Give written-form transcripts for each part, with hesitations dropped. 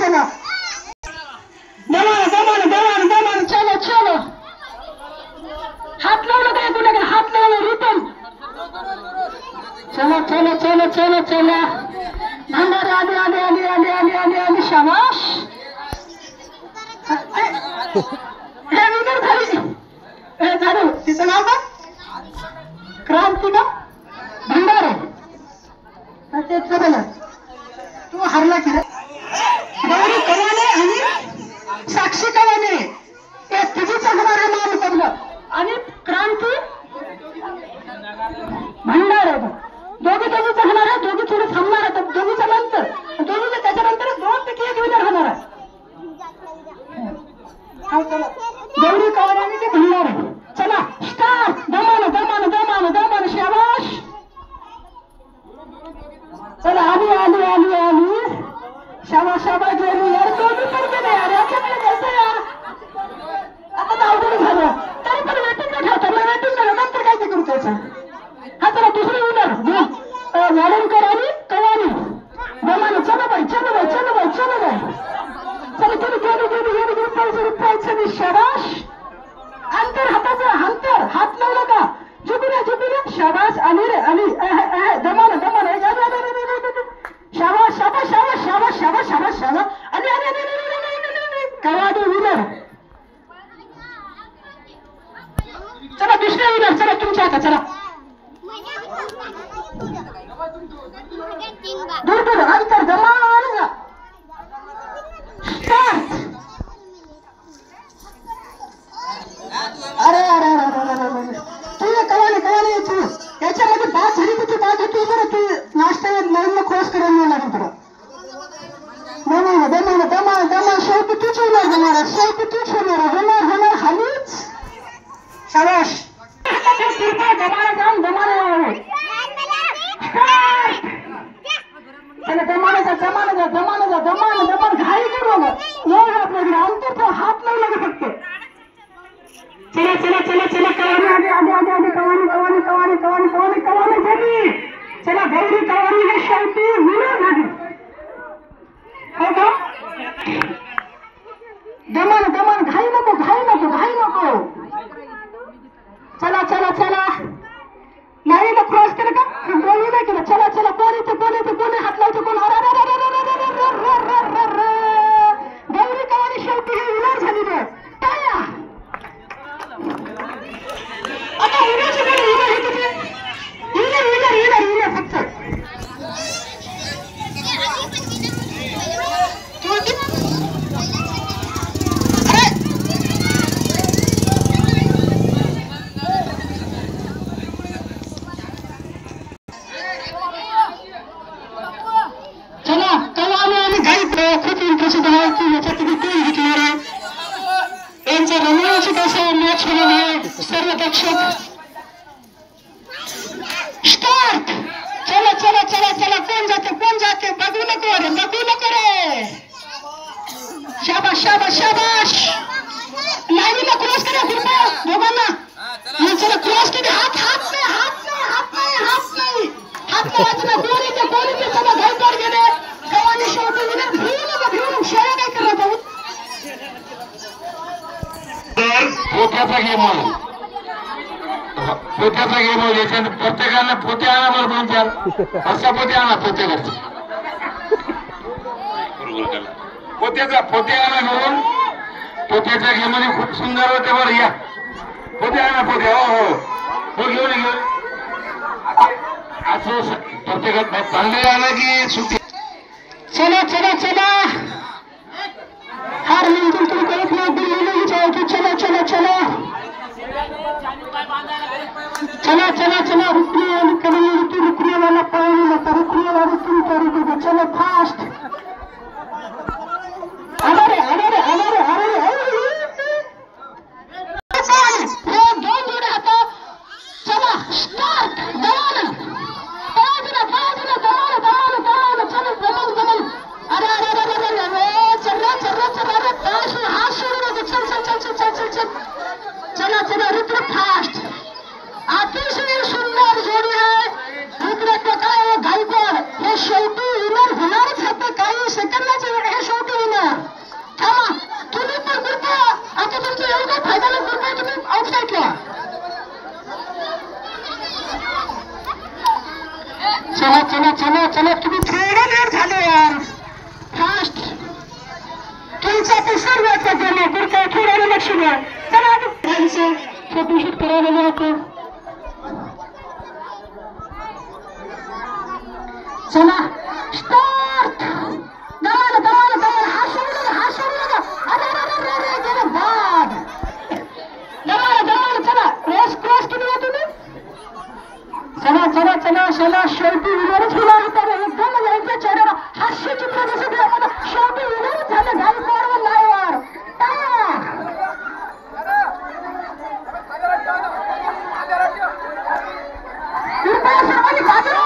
चला दमान दमान दमान दमान चलो चलो हात लावलं काय कुठे हात लावलं रिटर्न चलो चलो चलो चलो चलो भंडारे आली आली आली आली आली आली आली शाबाश हे विनर झाली हे झालं तिचं नाव का क्रांती का भंडारे ते चला तू हरला की गौरी कवाने आणि साक्षी कवाने हे तिघीच होणारे नाव पडलं आणि क्रांती भंडारे दोघी दोघीच होणार आहे दोघी थोडे थांबणार आहे दोघीच्या नंतर दोघीच्या त्याच्यानंतर 2 पैकी 1 विनर होणार आहे गौरी कवाने आणि ते भंडारे चला स्टार्ट दमान दमान दमान दमान शाबाश चला आली आली आली आली शाबाश शाबाश गेली यार दोन्ही पण गेले यार याच्याकडे कसं यार आता तर अवघड झालं तरी पण वेटिंग न ठेवता मी वेटिंग झालं नंतर काय ते करू त्याचं हा चला दुसरी विनर वाडणकर आणि कवानी दमाने चलो बाई चलो बाई चलो बाई चलो बाई चला गेली गेली गेली गेली गेली पाहिजे शाबाश अंतर हाताचं अंतर हात लावला का झुकून झुकून शाबाश आली रे आली दमान दमान शाबाश शाबाश शाबाश शाबाश शाबाश शाबाश शाबाश आली आली आली कवाडी विनर चला दुसऱ्या विनर चला तुमच्या आता चला दूर दूर अंतर दमान जा स्टार्ट अरे अरे अरे तू ये कवानी कवानी तू याच्यामध्ये बात झाली तर ती बात होती बरं तू नाश्ता लाईनला क्रॉस करायला नाही लागेल तुला दमान दमान दमान दमान शेवटी तूच होणार होणार शेवटी तूच होणार होणार होणार हालीच शाबाश दमाने जाऊन दमाने चला दमाने जा दमाने जा दमाने जा दमान दमान घाई करू नका आपल्याकडे अंतर तो हात लावू नका फक्त चला चला चला चला कवानी आली आली आली आली Cavani Cavani Cavani Cavani Cavani Cavani गेली चला गौरी कवानी हे शेवटी विनर झाली हो का दमान दमान घाई नको घाई नको घाई नको चला चला चला नाही ना क्रॉस केलं का बोलू नाही केलं चला चला कोणी हात लावतो कोण गौरी कवानी शेवटी हे विनर झाली रे टाळ्या आता विनरचे कोण विनर हे किती विनर विनर विनर विनर फक्त चला कवानी आणि गाईत खूप इंटरेस्ट आहे की याच्यात तुम्ही कोण घेतणार आहे यांच्या रमणाची कसं मॅच होणार आहे सर्व दर्शक स्टार्ट चला चला चला चला कोण जाते बघू नको रे शाबाश शाबाश शाबाश लाईनीला क्रॉस करा कृपया दोघांना चला क्रॉस केले हात हात नाही हात नाही हात नाही हात नाही हात लावायचं कोणी चला घाईकर गेले कवानी शेवटी विनर भिवून शेळ्या काय करत आहोत पोत्याचा गेम पोत्याचा गेम याच्यात प्रत्येकाने पोते आणा बरं 2-4 असा पोते आणा प्रत्येकाचा पोत्याचा पोते आणा घेऊन पोत्याच्या गेम मध्ये खूप सुंदर होते बरं या पोते आणा पोते हो घेऊन असं प्रत्येकात चांगले आलं की सुट्टी चला चला चला हार मिलजुल तुम एक ना दिल नहीं जाएगी चलो चलो चलो चला चला चला रुकने वाली करेंगे तू रुकने वाला पानी मत रुकने वाली तुम क्या रुकोगे चलो फास्ट अरे अरे अरे अरे दोन जोड़े आता चला स्टार्ट दमान चलो दमान अरे अरे अरे चला चला चला चला तुम्ही थोडं लेट झाले यार फास्ट तुमचा ते सर्वात गेले पुढचा थोडं लक्ष द्या चला त्यांचं फोटोशूट करायला होतं चला स्टार्ट दमाला दमाला दमाला हा सोडू नका अरे अरे अरे अरे गेलं बाद दमाला दमाला चला रेस क्रॉस केली आहे तुम्ही चला चला चला चला शेवटी विनरच होणार होता एकदम यांच्या चेहऱ्याला हास्यचित्र दिसत आहे मला शेवटी विनरच झालं गायकवाड लाईव्हर कृपया सर्वांनी बाजूला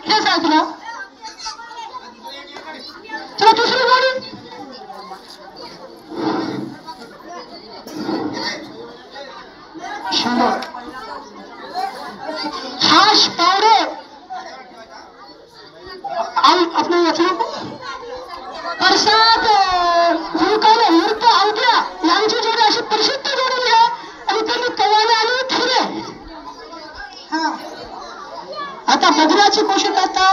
हे साजरा चला दुसरी गाडी हाश पावडे अपने प्रसाद हुरकाने मूर्त अवघ्या यांची जोडी अशी प्रसिद्ध जोडली आहे आणि त्यांनी कवाने आणि ठुरे आता बदलाची कोशिश करता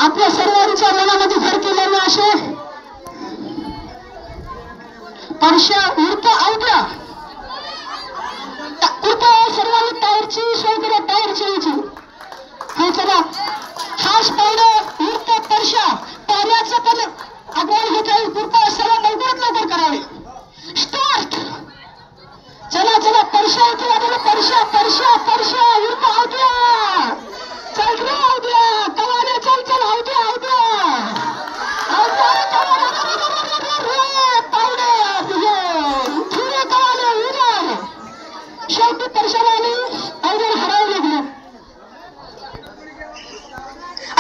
आपल्या सर्वांच्या मनामध्ये घर केल्याने असे परशा मूर्त अवघ्या सर्वांनी टायरची सोय करा टायर चेंजची हे चला हाश पावडे मूर्त परशा पाण्याचं पण आगमन होत आहे कृपया सर्व लवकरात लवकर करावे स्टार्ट चला चला परशा इथे लागले परशा परशा परशा मूर्त आवद्या चल रे आवद्या कवाने चल चल आवद्या शेवटी परशाने अवघड हरवले गेले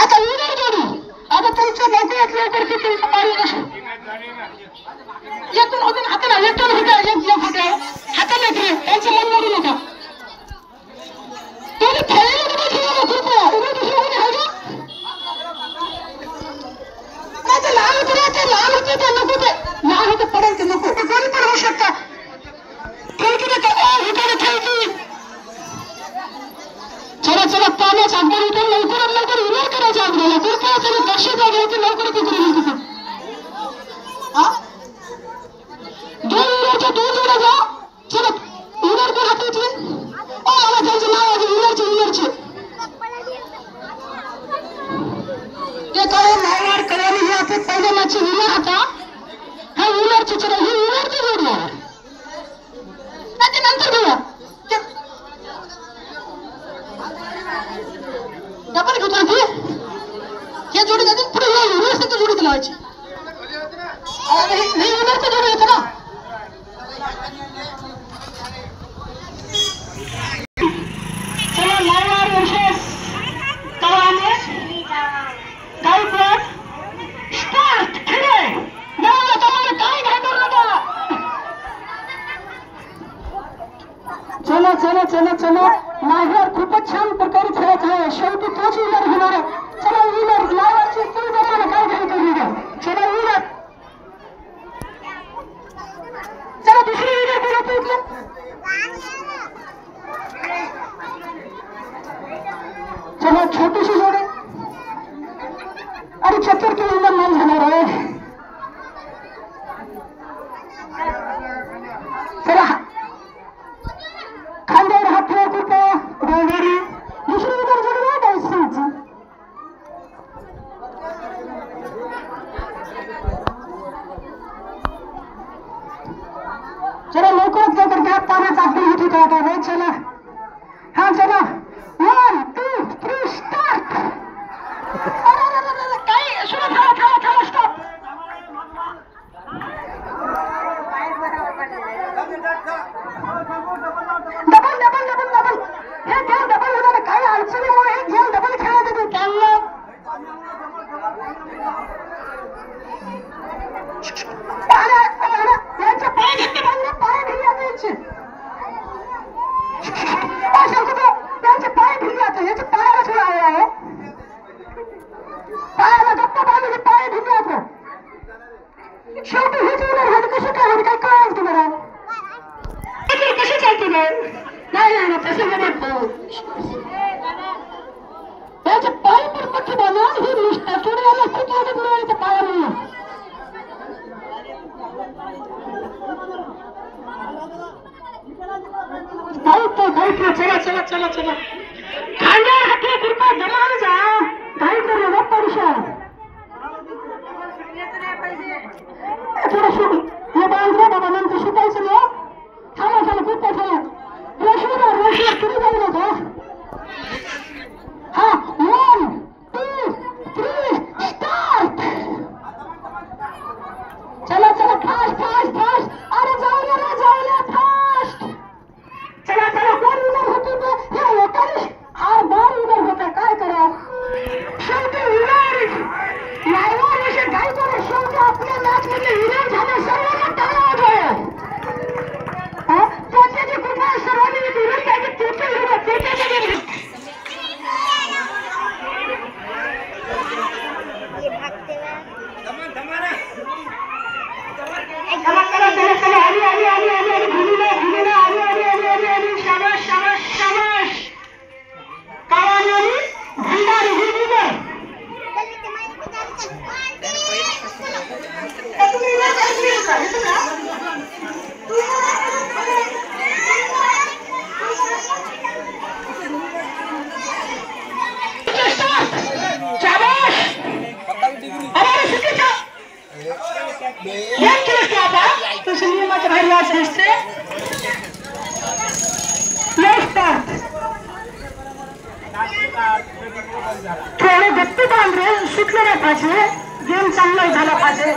आता विनर जोडी आता तुमचं लवकरात लवकर की तुमचं पाणी येतून होते हाताला येतून होत्या एक होत्या हाताला घे त्यांचं मन मोडू नका तुम्ही खेळायला नका खेळायला कृपया तुम्ही दुसरं कोणी आहे का ते लहान होते ते नको ते लहान होते पडेल ते नको कोणी पण होऊ शकता चला चला पाण्याचा अगदी उठून लवकरात लवकर विनर करायचा आपल्याला कृपया तरी लक्ष द्या की लवकर उतरून तिथे दोन विनरच्या दोन जोड्या जा चला विनर कोण हातायचे मला त्यांचं नाव आहे विनरचे ते काय नावावर कळाली हे आपण पहिल्या मॅचचे विनर होता हा विनरची चला ही विनरची जोडी आहे नंतर घेऊया डबल घेतो ती हे जोडी जाते पुढे युनिव्हर्सिटी जोडी लावायची युनिव्हर्सिटी जोडी येते ना चला लावणार वर्षेस कवाने गायकवाड स्टार्ट खेळ नवला तुम्हाला काय घालणार नका चला चला चला चला नाहीतर खूपच छान प्रकारे खेळत आहे शेवटी तोच विनर होणार आहे चला विनर लावायची तुम्ही जमाना काय घ्यायचं विनर चला विनर चला दुसरी विनर कोण होतं इथलं चला छोटीशी जोडी आणि 76 किलो विनर नाही झाणार आहे चला खांद्यावर हात ठेवा कृपया गोळगडी दुसरी विनर जोडी आहे का सीची चला लवकरात लवकर घ्या पाण्याचा अगदी होत होता आता वेळ चला हा चला 1 2 3 स्टार्ट काय सुरू थांबा stop double double double double हे गेम डबल होणार काही अडचणीमुळे हे गेम डबल खेळत होते त्यांना यांचे पाय घेतले पाय भिली आता यांचे त्यांचे पाय भिली आता याचे पायाला थोडा आहे पायाला गप्पा बांधले पाय भिली आता शेवटी हेच होणार कसं काय काय कळाल तुम्हाला कशी चालते नाही तसं विशाल थोडं शूट हे बांधलं बाबा नंतर सुटायचं ना थांबा थांबा खूप थांबा रेशवर तुम्ही जाऊ नका हा 1 2 3 स्टार्ट चला चला फास्ट फास्ट फास्ट अरे जाऊया फास्ट चला चला कोण विनर होते ते हे एकाने हार बार विनर होता काय करा शेवटी विनर लाईव्ह विषय काय करा शेवटी आपल्या मॅच मध्ये विनर झाले सर्वांना टाळ्या वाजवा त्याची कृपा सर्वांनी विनर त्याचे थोडे गप्पी बांधले सुटले नाही पाहिजे गेम चांगला झाला पाहिजे